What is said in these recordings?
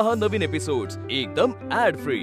पहा नवीन एपिसोड्स एकदम add free.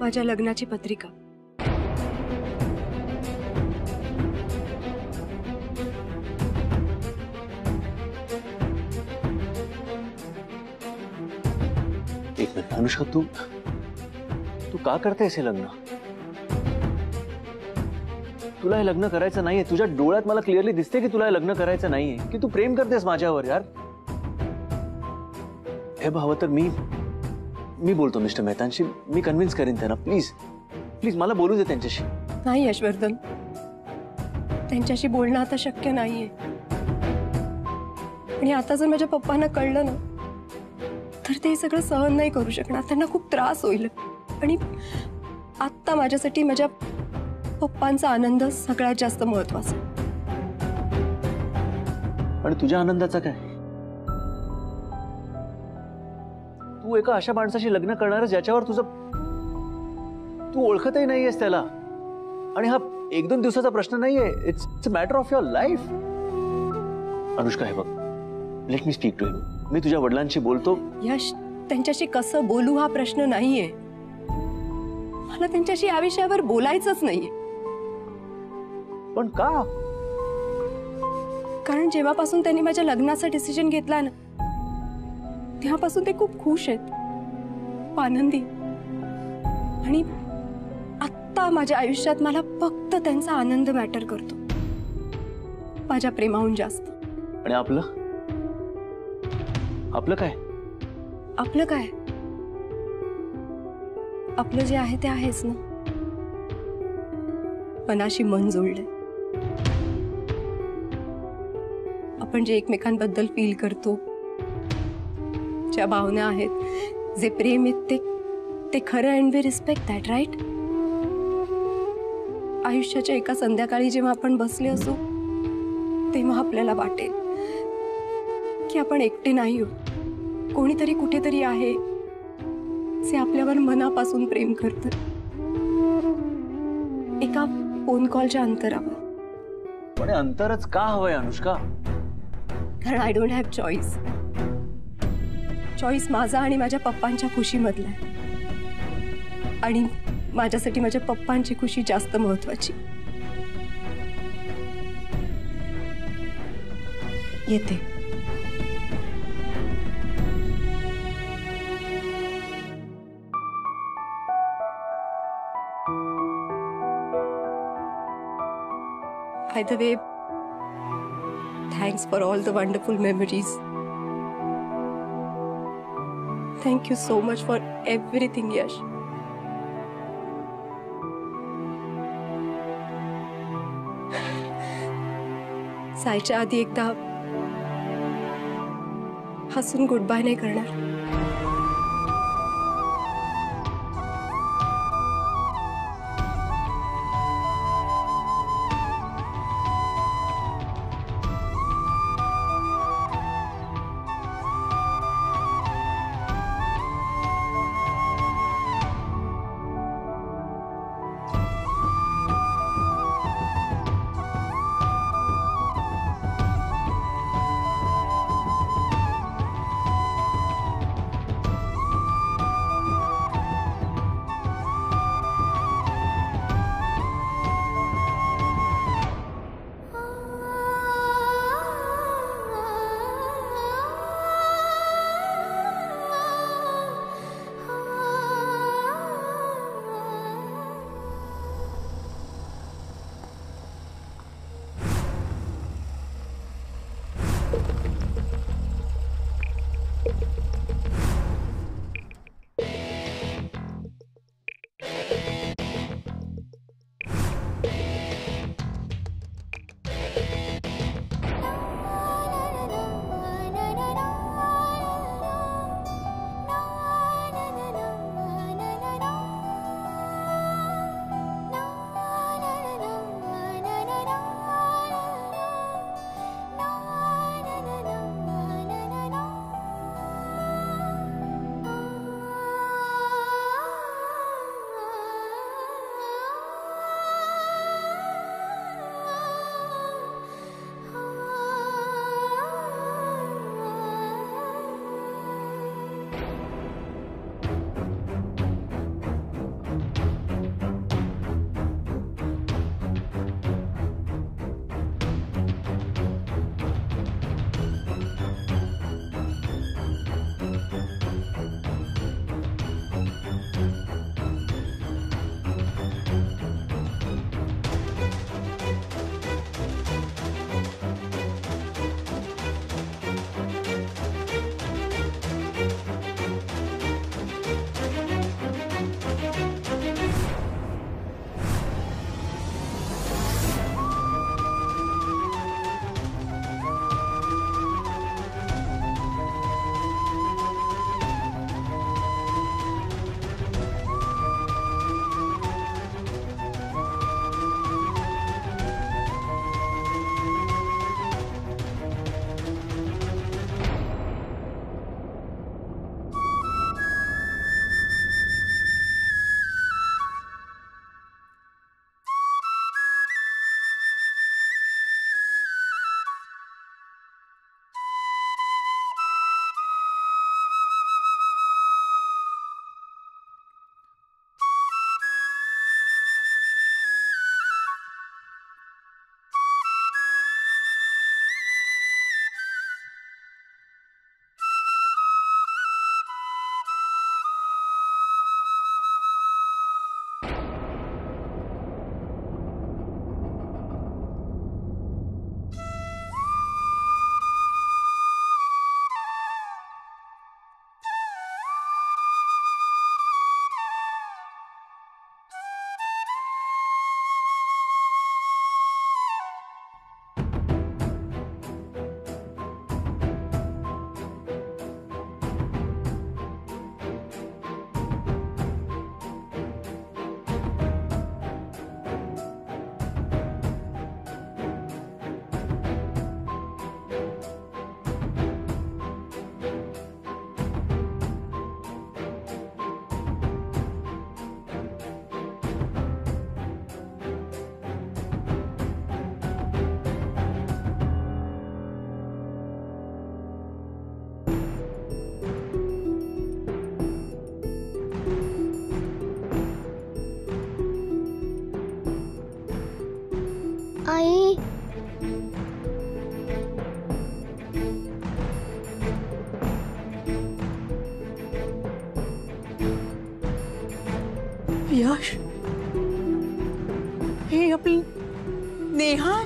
माझ्या लग्नाची पत्रिका एक मिनिट अनुष्का, तू का करतेस हे लग्न? तुला हे लग्न करायचं नाहीये। तुझ्या डोळ्यात मला क्लिअरली दिसते की तुला हे लग्न करायचं नाहीये, की तू प्रेम करतेस माझ्यावर। यार हे भाव तर मी बोलतो मिस्टर मेहतांशी, मी कन्व्हिन्स करीन त्यांना। प्लीज प्लीज मला बोलू दे त्यांच्याशी। नाही यशवर्धन, त्यांच्याशी बोलणं आता शक्य नाहीये। आणि आता जर माझ्या पप्पांना कळलं ना तर ते सगळं सहन नाही करू शकणार, त्यांना खूप त्रास होईल। आणि आता माझ्यासाठी माझ्या पप्पांचा आनंद सगळ्यात जास्त महत्त्वाचा। आणि तुझ्या आनंदाचा काय? तू एका अशा माणसाशी लग्न करणारस ज्याच्यावर तू ओळखतही नाहीयेस त्याला। आणि हा 1-2 दिवसाचा प्रश्न नाहीये, it's a matter of your life. Anushka हे बघ, लेट मी स्पीक टू हिम। मी तुझ्या वडिलांशी बोलतो। यश, त्यांच्याशी कसं बोलू हा प्रश्न नाहीये, मला त्यांच्याशी या विषयावर बोलायचंच नाहीये। पण का? कारण जेव्हापासून त्यांनी माझ्या लग्नाचा डिसिजन घेतला ना तेव्हापासून ते खूप खुश आहेत, आनंदी। आणि आता माझ्या आयुष्यात मला फक्त त्यांचा आनंद मॅटर करतो, माझ्या प्रेमाहून जास्त। आणि आपलं काय? आपलं काय? आपलं जे आहे ते आहेच ना। मनाशी मन जोडलंय, आपण जे एकमेकांबद्दल फील करतो, ज्या भावना आहेत, जे प्रेम आहे ते खरं। And we respect that, right? आयुष्याच्या एका संध्याकाळी जेव्हा आपण बसले असू तेव्हा आपल्याला वाटेल की आपण एकटे नाही आहोत, कोणीतरी कुठेतरी आहे जे आपल्यावर मनापासून प्रेम करतं, एका फोन कॉलच्या अंतरावर। पण अंतरच का हवंय अनुष्का? कारण I don't have choice. Choice माझा आणि माझ्या पप्पांच्या खुशीमधला आहे। आणि माझ्यासाठी माझ्या पप्पांची खुशी जास्त महत्वाची। येते। By the way, thanks for all the wonderful memories. Thank you so much for everything, Yash. जायच्या आधी एकदा हसून गुड बाय नाही करणार? यश, हे आपली नेहा.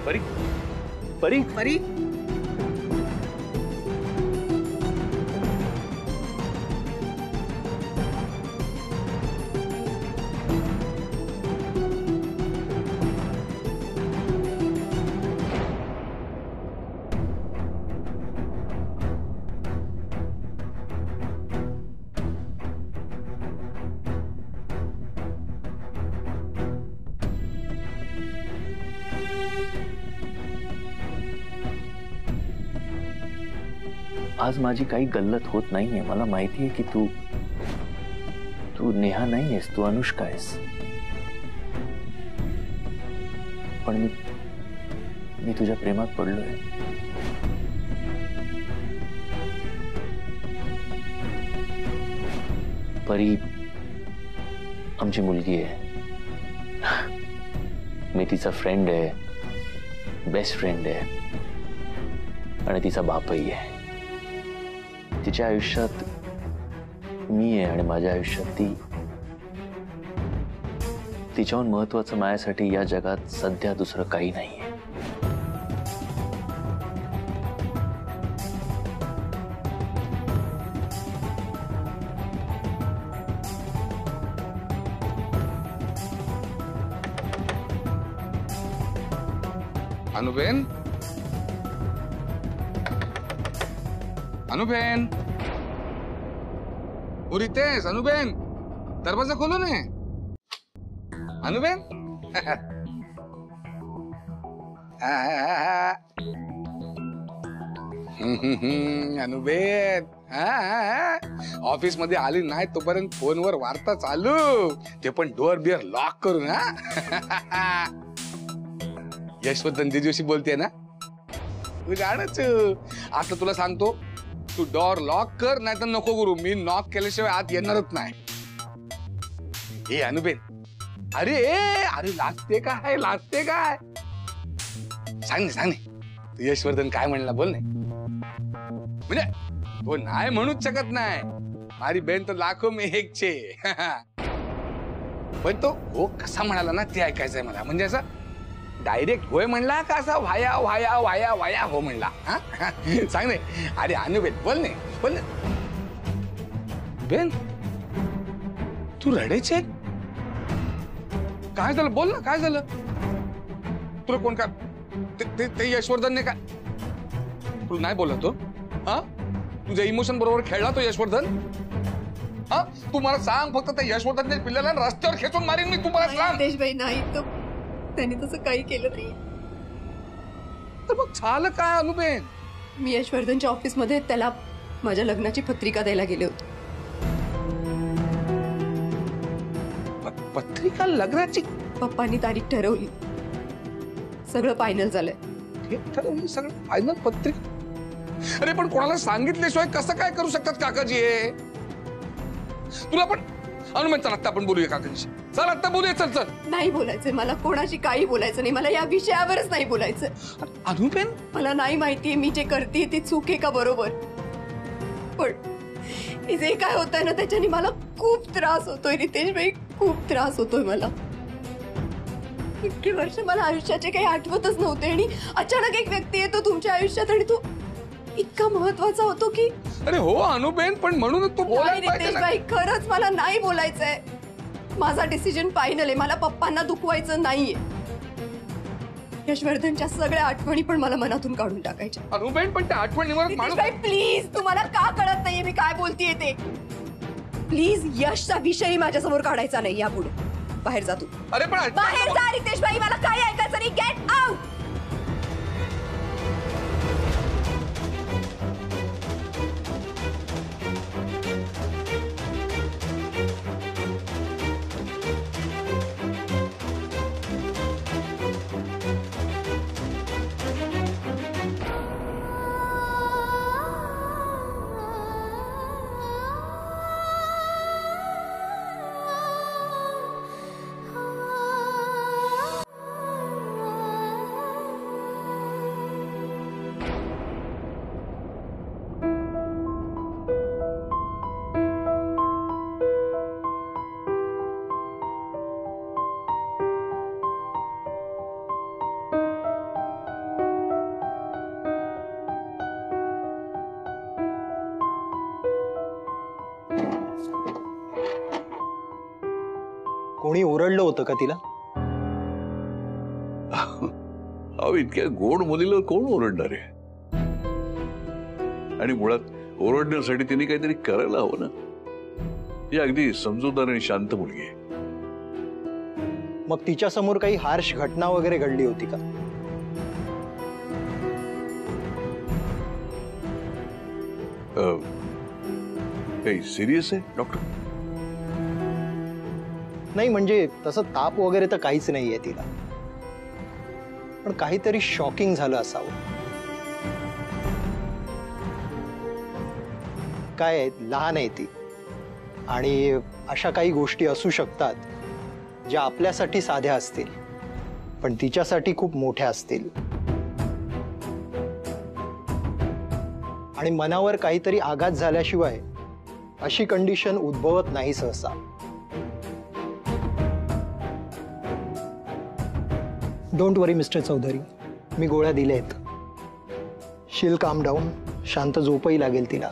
परी परी परी, आज माझी काही गल्लत होत नाहीये. मला माहिती आहे की तू तू नेहा नाहीयेस, तू अनुष्का आहेस. पण मी तुझ्या प्रेमात पडलोय. परी आमची मुलगी आहे. मी तिचा फ्रेंड आहे, बेस्ट फ्रेंड आहे आणि तिचा बापही आहे. तिच्या आयुष्यात मी आहे आणि माझ्या आयुष्यात ती. तिच्याहून महत्वाचं माझ्यासाठी या जगात सध्या दुसरं काही नाहीये. अनुबेन, अनुबेन, उरीतेस? अनुबेन, दरवाजा खोलो ने. अनुबेन. अनुबेन, ऑफिस मध्ये आली नाही तोपर्यंत फोनवर वार्ता चालू, ते पण डोअर बिअर लॉक करून. यशवंतन दिवशी बोलते ना, तू जाणच. आता तुला सांगतो, तू डोअर लॉक कर, नाही तर नको करू. मी नॉक केल्याशिवाय आत येणारच नाही. हे अनुबेन, अरे अरे लाजते काय, लाजते काय? सांग ने तू यशवर्धन काय म्हणला, बोल नाही. म्हणजे तो नाही म्हणूच शकत नाही. मारी बहीण तर लाखो में एक छे. पण तो हो कसा म्हणाला ना ते ऐकायचंय मला. म्हणजे असं डायरेक्ट होय म्हणला का असा वाया वाया वाया वाया हो म्हणला? सांग ने. अरे अनुबेन, बोल ने, बोल ने. बेन, तू रडायचे? काय झालं, बोल ना, काय झालं? तुला कोण का ते यशवर्धनने काय तुला नाही बोलला तो? तुझ्या इमोशन बरोबर खेळला तो यशवर्धन? तू मला सांग फक्त, त्या यशवर्धनने पिल्ल्याला रस्त्यावर खेचून मारीन मी. तू मला सांग. देशबाई, नाही तो त्यांनी तसं काही केलं नाही. तर मग झालं काय अनुबेन? मी यशवर्धनच्या ऑफिसमध्ये त्याला माझ्या लग्नाची पत्रिका द्यायला गेले होते. पत्रिका लग्नाची? पप्पांनी तारीख ठरवली, सगळं फायनल झालंय. ठरवली सगळं फायनल? पत्रिका? अरे पण कोणाला सांगितल्याशिवाय कसं काय करू शकतात काकाजी हे? तुला पण अनुबेन, चल आता आपण बोलूया काकांशी. चल आता बोलूया, चल चल. नाही बोलायचंय मला, कोणाशी काही बोलायचं नाही मला. या विषयावरच नाही बोलायचं. अनुबेन, मला नाही माहितीये मी जे करते ते चूक आहे का बरोबर, पण जे काय होतंय ना त्याच्याने मला खूप त्रास होतोय रितेश भाई, खूप त्रास होतोय मला. इतकी वर्ष मला आयुष्याचे काही आठवतच नव्हते आणि अचानक एक व्यक्ती येतो तुमच्या आयुष्यात आणि तो इतका महत्वाचा होतो की. अरे हो अनुबेन, पण म्हणूनच तू बोलायला पाहिजे. रितेश भाई, खरंच मला नाही बोलायचंय. माझा डिसिजन फायनल आहे. मला पप्पांना दुखवायचं नाहीये. यशवर्धनच्या सगळ्या आठवणी पण मला मनातून काढून टाकायच्या. अनुबेन, पण त्या आठवणीवर प्लीज, तुम्हाला का कळत नाहीये मी काय बोलतेय ते? प्लीज यशचा विषय माझ्यासमोर काढायचा नाही यापुढे. बाहेर जा तू. अरे पण बाहेर जा रितेश भाई, मला काय ऐकायचं नाही. Get out. कोणी ओरडलं होतं का तिला? अहो, इतक्या गोड मुलीला कोण ओरडणार आहे? आणि मुळात ओरडण्यासाठी तिने काहीतरी करायला हवं ना. ही अगदी समजूतदार आणि शांत मुलगी आहे. मग तिच्या समोर काही हार्श घटना वगैरे घडली होती का? काही सिरियस आहे डॉक्टर? नाही, म्हणजे तसं ताप वगैरे तर काहीच नाहीये तिला, पण काहीतरी शॉकिंग झालं असावं. काय आहे, लहान आहे ती, आणि अशा काही गोष्टी असू शकतात ज्या आपल्यासाठी साध्या असतील पण तिच्यासाठी खूप मोठ्या असतील. आणि मनावर काहीतरी आघात झाल्याशिवाय अशी कंडिशन उद्भवत नाही सहसा. डोंट वरी मिस्टर चौधरी, मी गोळ्या दिल्या आहेत. शील काम डाऊन, शांत झोपही लागेल तिला.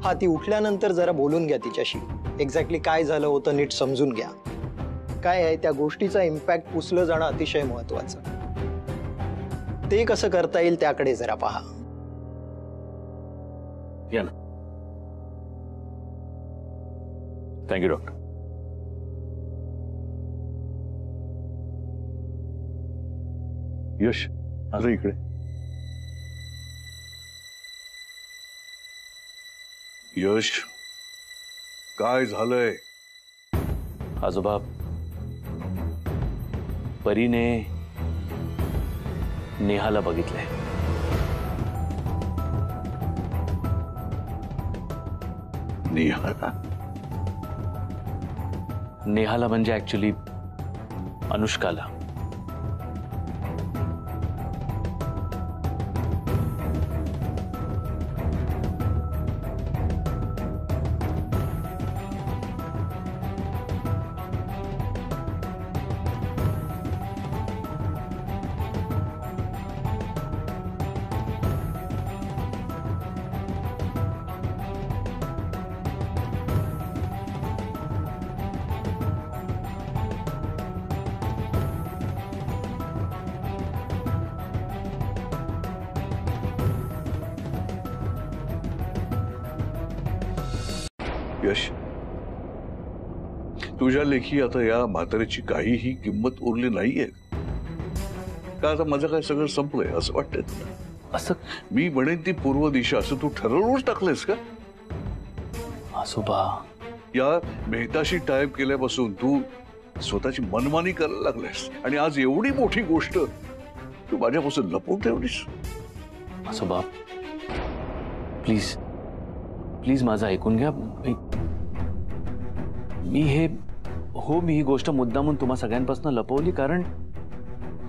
हा, ती उठल्यानंतर जरा बोलून घ्या तिच्याशी. एक्झॅक्टली काय झालं होतं नीट समजून घ्या. काय आहे, त्या गोष्टीचा इम्पॅक्ट पुसलं जाणं अतिशय महत्वाचं. ते कसं करता येईल त्याकडे जरा पहा. या ना. Thank you doctor. यश, आता इकडे. यश, काय झालंय? आजोबा, परीने नेहाला बघितलंय. नेहाला? नेहाला म्हणजे ऍक्च्युली अनुष्काला. यश, तुझ्या लेखी आता या म्हातारीची काहीही किंमत उरली नाहीये का? आता माझं काय सगळं संपलंय असं वाटतंय तुला? असं मी म्हणेन ती पूर्व दिशा असं तू ठरवूनच टाकलंयस का? आजोबा, या मेहताशी टाईप केल्यापासून तू स्वतःची मनमानी करायला लागलायस, आणि आज एवढी मोठी गोष्ट तू माझ्यापासून लपवून ठेवलीस. आजोबा प्लीज प्लीज माझं ऐकून घ्या. मी ही गोष्ट मुद्दामून तुम्हा सगळ्यांपासून लपवली, कारण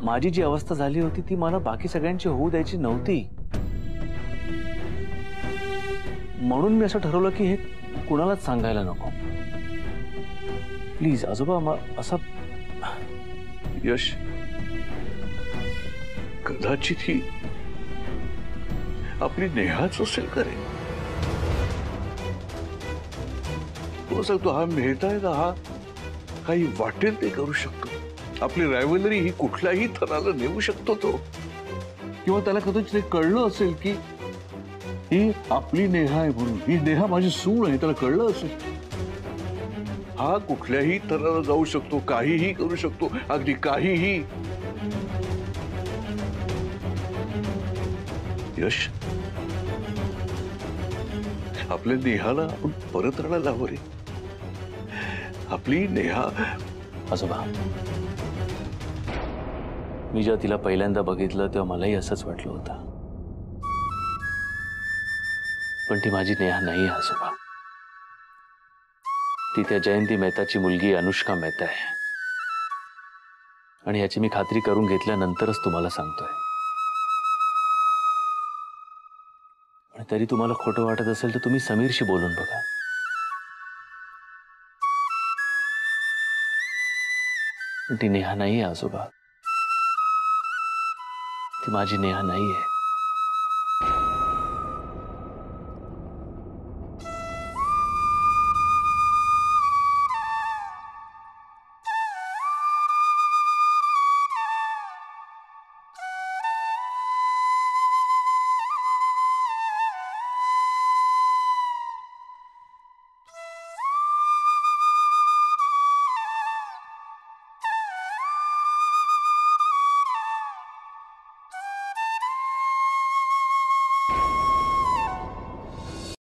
माझी जी अवस्था झाली होती ती मला बाकी सगळ्यांची होऊ द्यायची नव्हती. म्हणून मी असं ठरवलं की हे कुणालाच सांगायला नको. प्लीज आजोबा, असं. यश, कदाचित ही आपली नेहाच असेल का रे? तो सांगतो हा मेहता आहे ना, हा काही वाटेल ते करू शकतो. आपली रायव्हलरी ही कुठल्याही थराला नेऊ शकतो तो. किंवा त्याला कदाचित ते कळलं असेल की ही आपली नेहा आहे म्हणून. ही नेहा माझी सून आहे, त्याला कळलं असेल. हा कुठल्याही थराला जाऊ शकतो, काहीही करू शकतो, अगदी काहीही. यश, आपल्या नेहाला आपण परत आणायला हवं रे. आपली नेहा. आजोबा, मी जेव्हा तिला पहिल्यांदा बघितलं तेव्हा मलाही असंच वाटलं होतं, पण ती माझी नेहा नाही आजोबा. ती त्या जयंती मेहताची मुलगी अनुष्का मेहता आहे, आणि याची मी खात्री करून घेतल्यानंतरच तुम्हाला सांगतोय. आणि तरी तुम्हाला खोटं वाटत असेल तर तुम्ही समीरशी बोलून बघा. ती नेहा नाही आहे आजोबा, ती माझी नेहा नाही आहे.